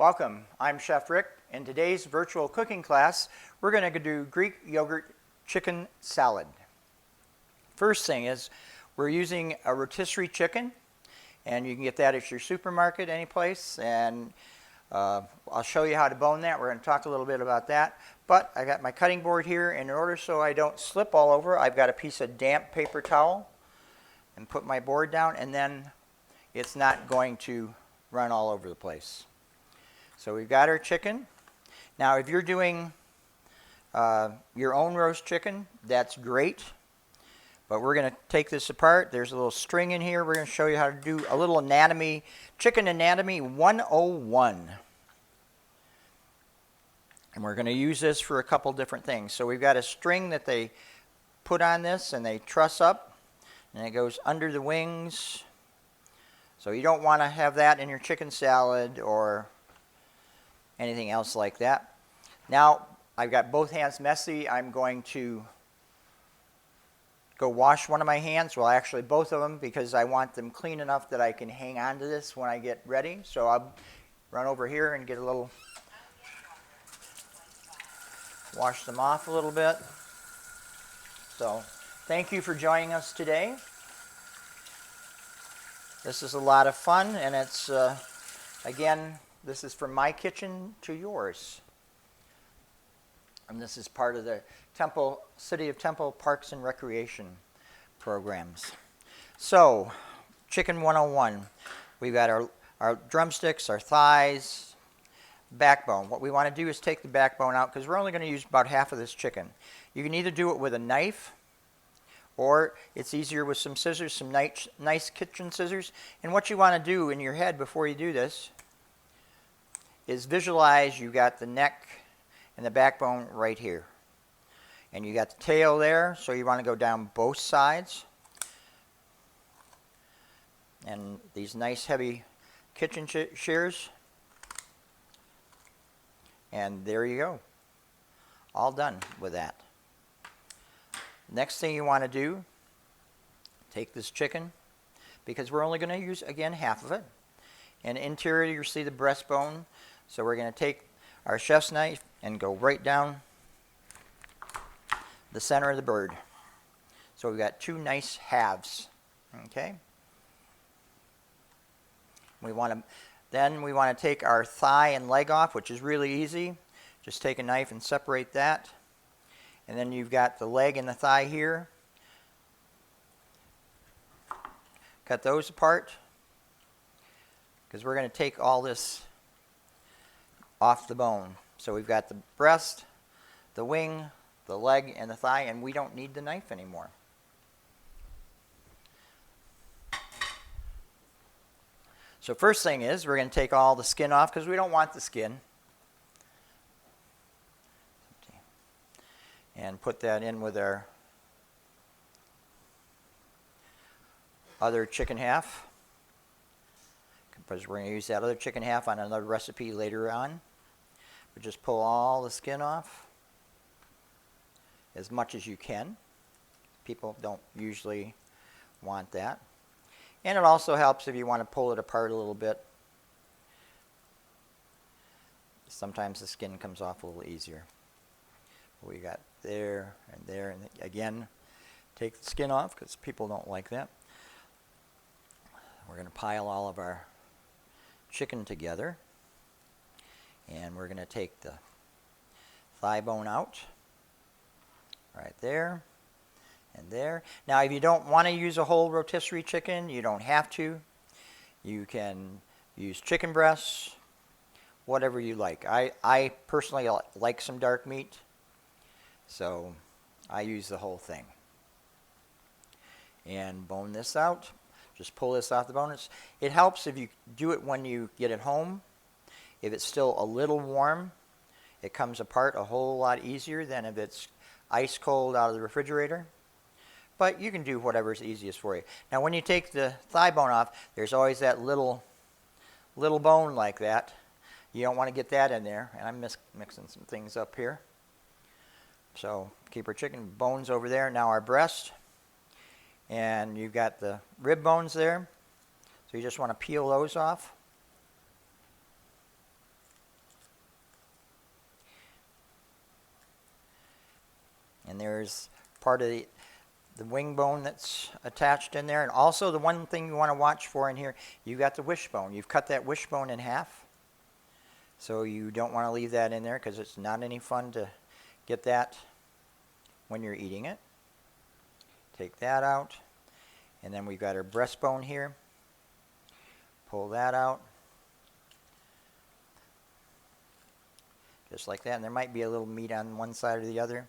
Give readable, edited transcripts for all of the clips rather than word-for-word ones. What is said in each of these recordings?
Welcome, I'm Chef Rick. In today's virtual cooking class, we're going to do Greek yogurt chicken salad. First thing is, we're using a rotisserie chicken, and you can get that at your supermarket, any place, and I'll show you how to bone that. We're going to talk a little bit about that. But I got my cutting board here, and in order so I don't slip all over, I've got a piece of damp paper towel and put my board down, and then it's not going to run all over the place. So we've got our chicken. Now if you're doing your own roast chicken, that's great. But we're going to take this apart. There's a little string in here. We're going to show you how to do a little anatomy, chicken anatomy 101. And we're going to use this for a couple different things. So we've got a string that they put on this and they truss up. And it goes under the wings. So you don't want to have that in your chicken salad or anything else like that. Now, I've got both hands messy. I'm going to go wash one of my hands, well actually both of them, because I want them clean enough that I can hang on to this when I get ready. So I'll run over here and get a little, wash them off a little bit. So thank you for joining us today. This is a lot of fun, and it's, again, this is from my kitchen to yours. And this is part of the City of Temple Parks and Recreation programs. So, Chicken 101. We've got our drumsticks, our thighs, backbone. What we want to do is take the backbone out because we're only going to use about half of this chicken. You can either do it with a knife, or it's easier with some scissors, some nice kitchen scissors. And what you want to do in your head before you do this is visualize you got the neck and the backbone right here. And you got the tail there, so you want to go down both sides. And these nice heavy kitchen shears. And there you go. All done with that. Next thing you want to do, take this chicken, because we're only going to use, again, half of it. And interior, you see the breastbone. So we're going to take our chef's knife and go right down the center of the bird. So we've got two nice halves. Okay. Then we want to take our thigh and leg off, which is really easy. Just take a knife and separate that. And then you've got the leg and the thigh here. Cut those apart, because we're going to take all this off the bone. So we've got the breast, the wing, the leg, and the thigh, and we don't need the knife anymore. So first thing is, we're going to take all the skin off because we don't want the skin. And put that in with our other chicken half, because we're going to use that other chicken half on another recipe later on. But just pull all the skin off as much as you can. People don't usually want that. And it also helps if you want to pull it apart a little bit. Sometimes the skin comes off a little easier. We got there, and again, take the skin off because people don't like that. We're going to pile all of our chicken together, and we're going to take the thigh bone out right there and there. Now if you don't want to use a whole rotisserie chicken, you don't have to. You can use chicken breasts, whatever you like. I personally like some dark meat, so I use the whole thing. And bone this out. Just pull this off the bone. It helps if you do it when you get it home. If it's still a little warm, it comes apart a whole lot easier than if it's ice cold out of the refrigerator. But you can do whatever's easiest for you. Now when you take the thigh bone off, there's always that little bone like that. You don't want to get that in there. And I'm mixing some things up here. So keep our chicken bones over there. Now our breast. And you've got the rib bones there. So you just want to peel those off. And there's part of the wing bone that's attached in there. And also the one thing you want to watch for in here, you got the wishbone. You've cut that wishbone in half. So you don't want to leave that in there because it's not any fun to get that when you're eating it. Take that out. And then we've got our breastbone here. Pull that out. Just like that. And there might be a little meat on one side or the other.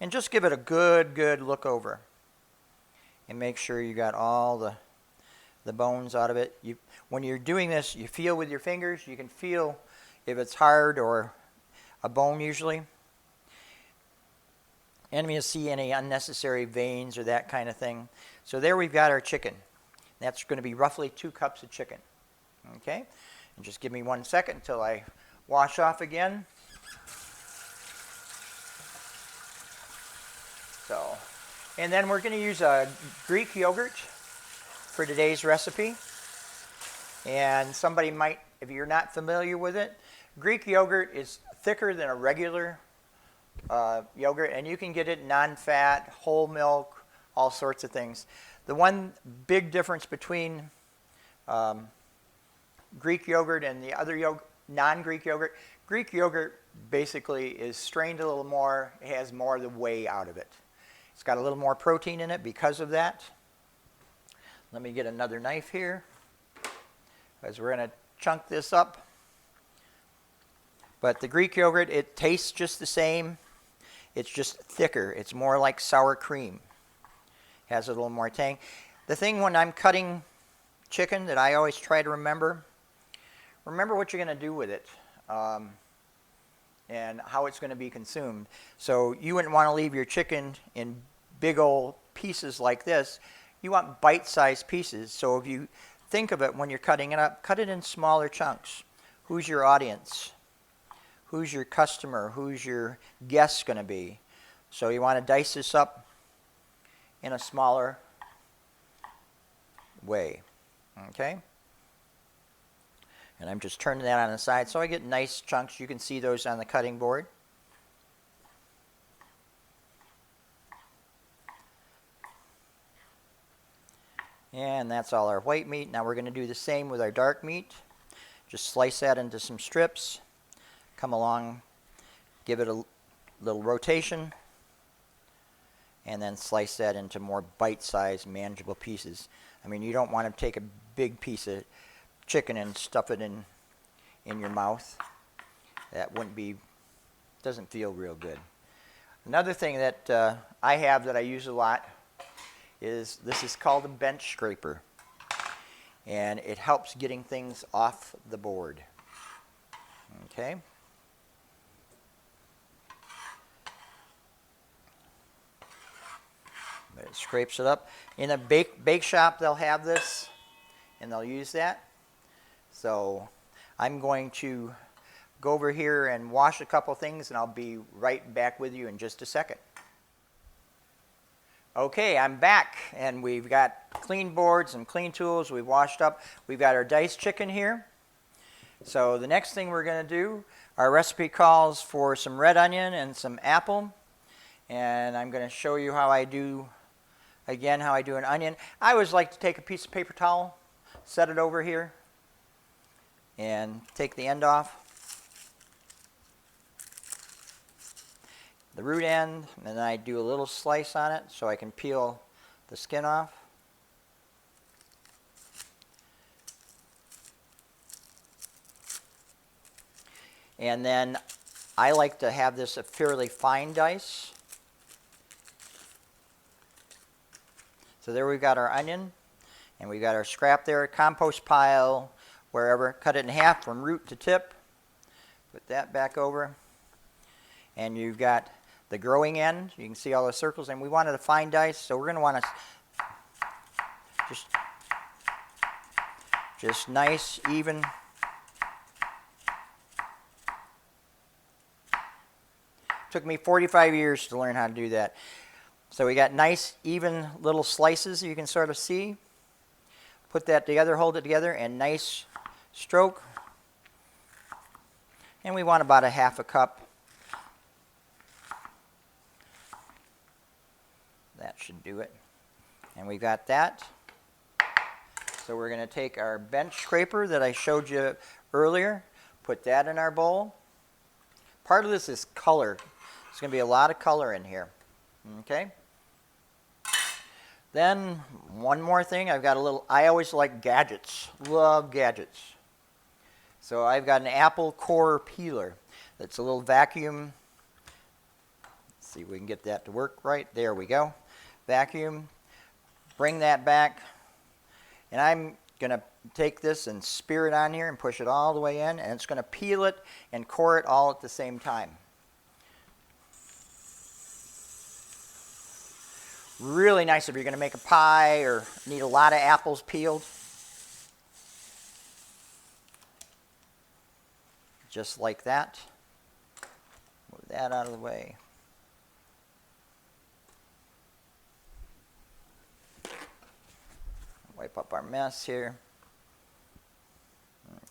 And just give it a good look over. And make sure you got all the bones out of it. When you're doing this, you feel with your fingers. You can feel if it's hard or a bone usually. And you'll see any unnecessary veins or that kind of thing. So there we've got our chicken. That's going to be roughly 2 cups of chicken. Okay? And just give me 1 second until I wash off again. So, and then we're going to use a Greek yogurt for today's recipe. And somebody might, if you're not familiar with it, Greek yogurt is thicker than a regular yogurt, and you can get it non-fat, whole milk, all sorts of things. The one big difference between Greek yogurt and the other non-Greek yogurt, Greek yogurt basically is strained a little more. It has more of the whey out of it. It's got a little more protein in it because of that. Let me get another knife here, because we're going to chunk this up. But the Greek yogurt, it tastes just the same. It's just thicker. It's more like sour cream. Has a little more tang. The thing when I'm cutting chicken that I always try to remember what you're going to do with it and how it's going to be consumed. So you wouldn't want to leave your chicken in big old pieces like this. You want bite-sized pieces. So if you think of it when you're cutting it up, cut it in smaller chunks. Who's your audience? Who's your customer? Who's your guest going to be? So you want to dice this up in a smaller way. Okay? And I'm just turning that on the side so I get nice chunks. You can see those on the cutting board. And that's all our white meat. Now we're going to do the same with our dark meat. Just slice that into some strips. Come along, give it a little rotation, and then slice that into more bite-sized, manageable pieces. I mean, you don't want to take a big piece of chicken and stuff it in your mouth. That doesn't feel real good. Another thing that I have that I use a lot is this is called a bench scraper, and it helps getting things off the board. Okay. But it scrapes it up. In a bake shop, they'll have this, and they'll use that. So I'm going to go over here and wash a couple things, and I'll be right back with you in just a second. Okay, I'm back, and we've got clean boards and clean tools. We've washed up. We've got our diced chicken here. So the next thing we're going to do, our recipe calls for some red onion and some apple. And I'm going to show you how I do an onion. I always like to take a piece of paper towel, set it over here, and take the end off. The root end, and then I do a little slice on it so I can peel the skin off. And then I like to have this a fairly fine dice. So there we've got our onion, and we've got our scrap there, compost pile, wherever. Cut it in half from root to tip. Put that back over. And you've got the growing end. You can see all the circles, and we wanted a fine dice, so we're going to want to just nice, even. Took me 45 years to learn how to do that. So we got nice, even little slices you can sort of see. Put that together, hold it together, and nice stroke. And we want about a half a cup. do it. And we got that. So we're going to take our bench scraper that I showed you earlier, put that in our bowl. Part of this is color. There's going to be a lot of color in here. Okay? Then one more thing, I've got a little, I always like gadgets, love gadgets. So I've got an apple core peeler that's a little vacuum. Let's see if we can get that to work right. There we go. Vacuum. Bring that back. And I'm going to take this and spear it on here and push it all the way in. And it's going to peel it and core it all at the same time. Really nice if you're going to make a pie or need a lot of apples peeled. Just like that. Move that out of the way. Wipe up our mess here.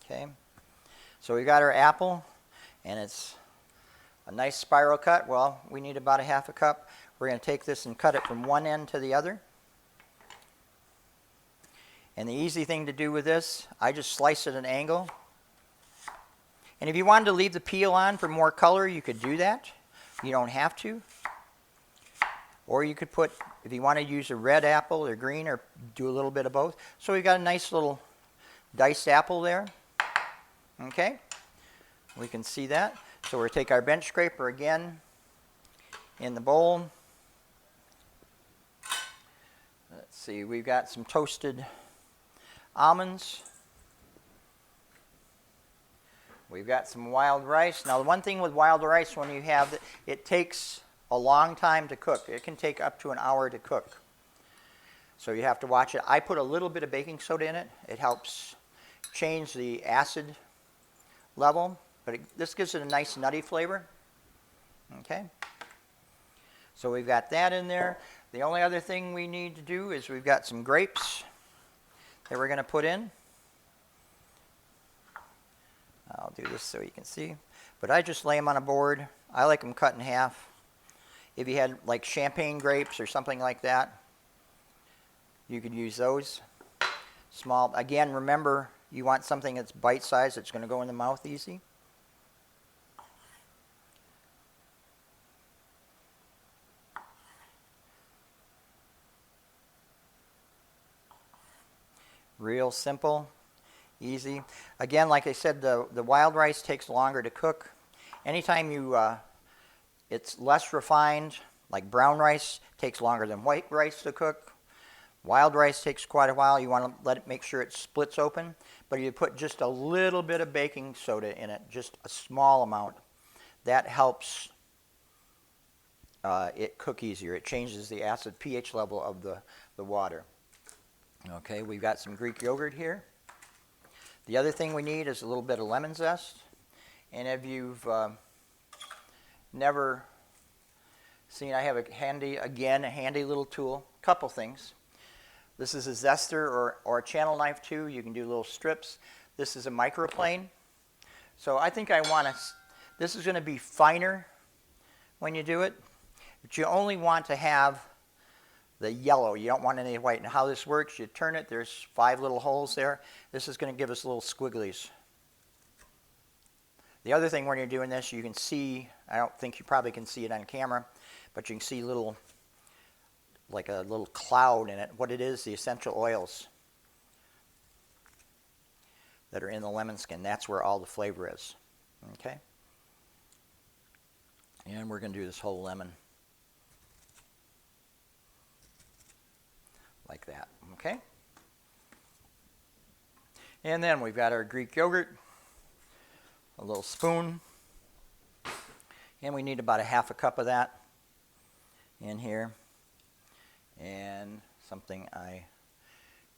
Okay. So we got our apple, and it's a nice spiral cut. Well, we need about a half a cup. We're going to take this and cut it from one end to the other. And the easy thing to do with this, I just slice at an angle. And if you wanted to leave the peel on for more color, you could do that. You don't have to. Or you could put, if you want to use a red apple or green, or do a little bit of both. So we've got a nice little diced apple there. Okay? We can see that. So we'll take our bench scraper again in the bowl. Let's see, we've got some toasted almonds. We've got some wild rice. Now, the one thing with wild rice, when you have it takes a long time to cook. It can take up to an hour to cook. So you have to watch it. I put a little bit of baking soda in it. It helps change the acid level, but this gives it a nice nutty flavor. Okay. So we've got that in there. The only other thing we need to do is we've got some grapes that we're going to put in. I'll do this so you can see. But I just lay them on a board. I like them cut in half. If you had like champagne grapes or something like that, you could use those. Small. Again, remember, you want something that's bite-sized that's going to go in the mouth easy. Real simple. Easy. Again, like I said, the wild rice takes longer to cook. Anytime you, it's less refined, like brown rice takes longer than white rice to cook. Wild rice takes quite a while. You want to let it, make sure it splits open. But you put just a little bit of baking soda in it, just a small amount. That helps it cook easier. It changes the acid pH level of the water. Okay, we've got some Greek yogurt here. The other thing we need is a little bit of lemon zest. And if you've never seen, I have a handy little tool. Couple things. This is a zester or a channel knife too. You can do little strips. This is a microplane. So I think I want to, this is going to be finer when you do it. But you only want to have the yellow. You don't want any white. And how this works, you turn it, there's 5 little holes there. This is going to give us little squigglies. The other thing when you're doing this, you can see, I don't think you probably can see it on camera, but you can see little, like a little cloud in it. What it is, the essential oils that are in the lemon skin. That's where all the flavor is. Okay? And we're going to do this whole lemon. Like that, okay? And then we've got our Greek yogurt, a little spoon, and we need about a half a cup of that in here. And something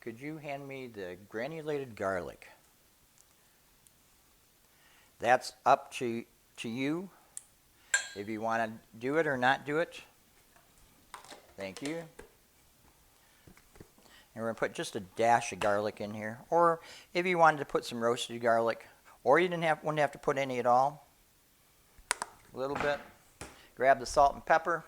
could you hand me the granulated garlic? That's up to you if you want to do it or not do it. Thank you. And we're going to put just a dash of garlic in here. Or if you wanted to put some roasted garlic, or you wouldn't have to put any at all. A little bit. Grab the salt and pepper.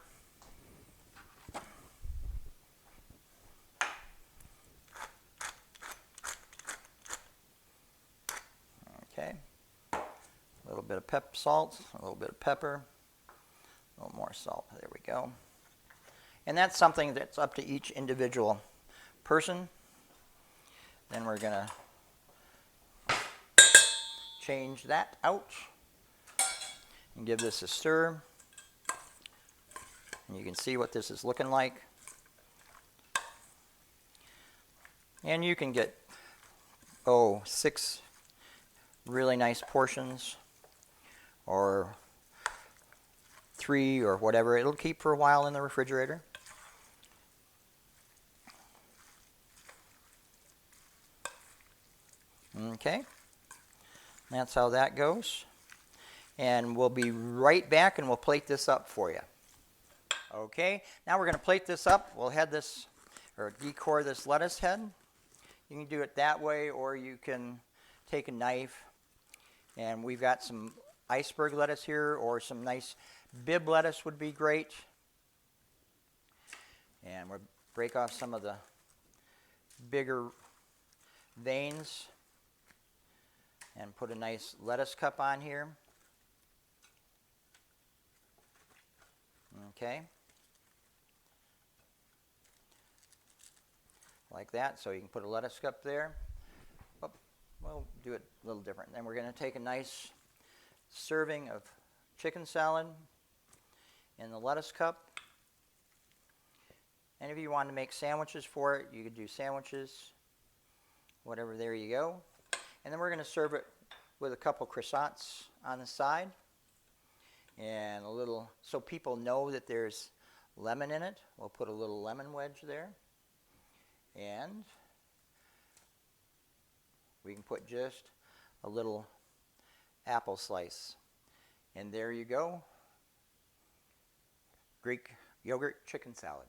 little bit of salt, a little bit of pepper, a little more salt. There we go. And that's something that's up to each individual person. Then we're going to change that out and give this a stir. And you can see what this is looking like. And you can get, 6 really nice portions, or 3 or whatever. It'll keep for a while in the refrigerator. Okay, that's how that goes. And we'll be right back and we'll plate this up for you. Okay, now we're going to plate this up. We'll head this, or decor this lettuce head. You can do it that way, or you can take a knife, and we've got some iceberg lettuce here, or some nice bib lettuce would be great. And we'll break off some of the bigger veins and put a nice lettuce cup on here. Okay. Like that, so you can put a lettuce cup there. Oh, we'll do it a little different. Then we're going to take a nice serving of chicken salad in the lettuce cup. And if you want to make sandwiches for it, you could do sandwiches, whatever, there you go. And then we're going to serve it with a couple croissants on the side. And a little, so people know that there's lemon in it, we'll put a little lemon wedge there. And we can put just a little apple slice. And there you go, Greek yogurt chicken salad.